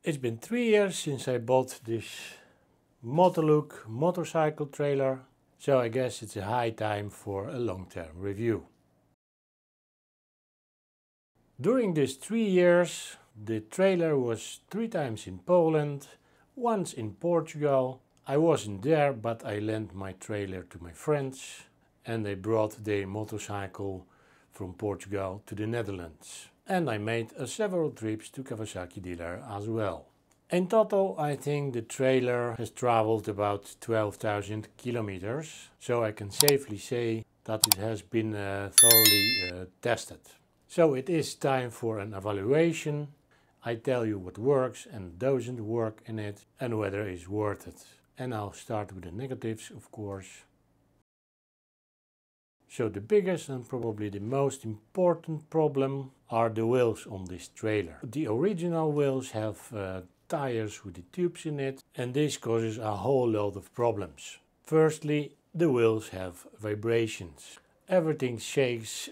It's been 3 years since I bought this Motolook motorcycle trailer, so I guess it's a high time for a long-term review. During these 3 years, the trailer was 3 times in Poland, once in Portugal. I wasn't there, but I lent my trailer to my friends and they brought the motorcycle from Portugal to the Netherlands. And I made several trips to Kawasaki dealer as well. In total, I think the trailer has traveled about 12,000 kilometers, so I can safely say that it has been thoroughly tested. So it is time for an evaluation. I tell you what works and doesn't work in it and whether it's worth it. And I'll start with the negatives, of course. So the biggest and probably the most important problem are the wheels on this trailer. The original wheels have tires with the tubes in it, and this causes a whole lot of problems. Firstly, the wheels have vibrations. Everything shakes,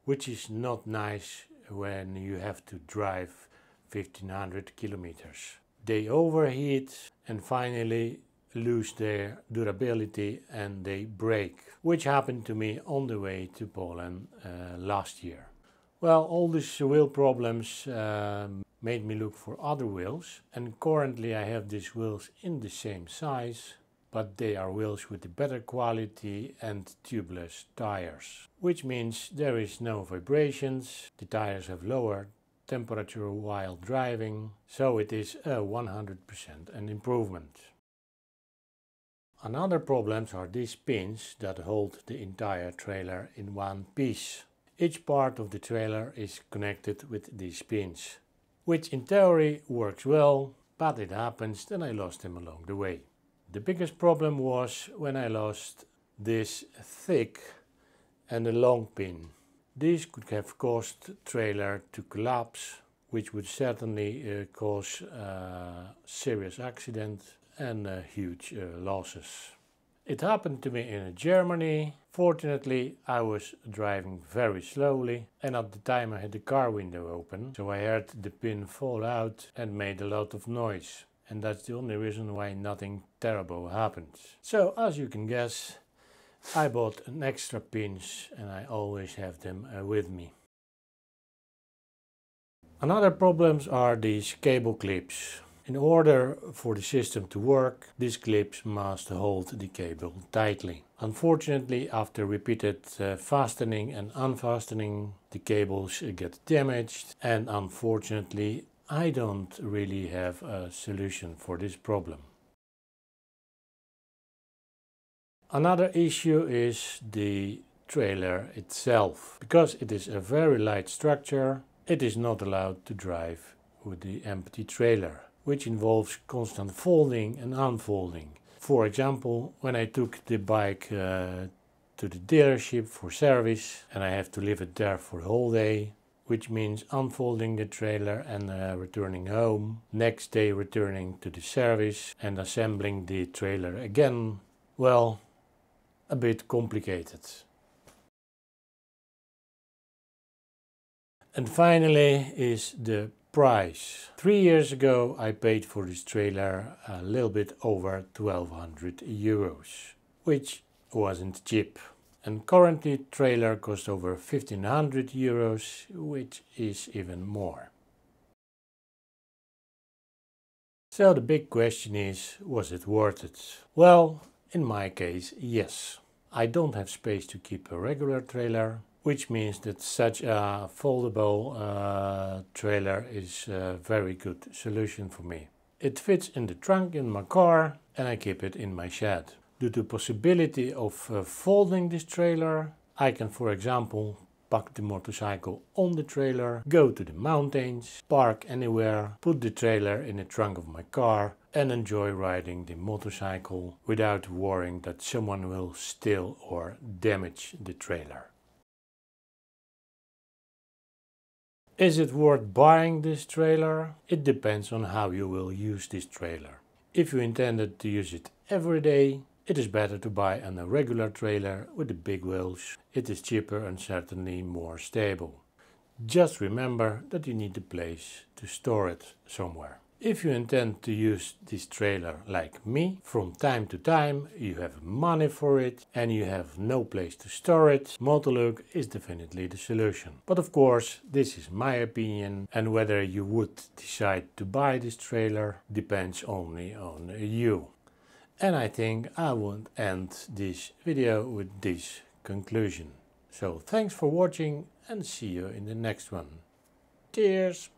which is not nice when you have to drive 1500 kilometers. They overheat and finally lose their durability and they break, which happened to me on the way to Poland last year. Well, all these wheel problems made me look for other wheels, and currently I have these wheels in the same size, but they are wheels with the better quality and tubeless tires, which means there is no vibrations, the tires have lower temperature while driving, so it is 100% an improvement. Another problems are these pins that hold the entire trailer in one piece. Each part of the trailer is connected with these pins, which in theory works well, but it happens that I lost them along the way. The biggest problem was when I lost this thick and a long pin. This could have caused the trailer to collapse, which would certainly cause a serious accident and huge losses. It happened to me in Germany. Fortunately, I was driving very slowly and at the time I had the car window open, so I heard the pin fall out and made a lot of noise. And that's the only reason why nothing terrible happened. So, as you can guess, I bought an extra pins and I always have them with me. Another problems are these cable clips. In order for the system to work, these clips must hold the cable tightly. Unfortunately, after repeated fastening and unfastening, the cables get damaged, and unfortunately I don't really have a solution for this problem. Another issue is the trailer itself. Because it is a very light structure, it is not allowed to drive with the empty trailer, which involves constant folding and unfolding. For example, when I took the bike to the dealership for service and I have to leave it there for the whole day, which means unfolding the trailer and returning home, next day returning to the service and assembling the trailer again, well, a bit complicated. And finally is the price. 3 years ago I paid for this trailer a little bit over 1200 euros, which wasn't cheap. And currently trailer costs over 1500 euros, which is even more. So the big question is, was it worth it? Well, in my case, yes. I don't have space to keep a regular trailer, which means that such a foldable trailer is a very good solution for me. It fits in the trunk in my car and I keep it in my shed. Due to possibility of folding this trailer, I can, for example, pack the motorcycle on the trailer, go to the mountains, park anywhere, put the trailer in the trunk of my car and enjoy riding the motorcycle without worrying that someone will steal or damage the trailer. Is it worth buying this trailer? It depends on how you will use this trailer. If you intended to use it every day, it is better to buy a regular trailer with the big wheels. It is cheaper and certainly more stable. Just remember that you need a place to store it somewhere. If you intend to use this trailer like me, from time to time you have money for it and you have no place to store it, Multiluk is definitely the solution. But of course, this is my opinion, and whether you would decide to buy this trailer depends only on you. And I think I would end this video with this conclusion. So thanks for watching and see you in the next one. Cheers!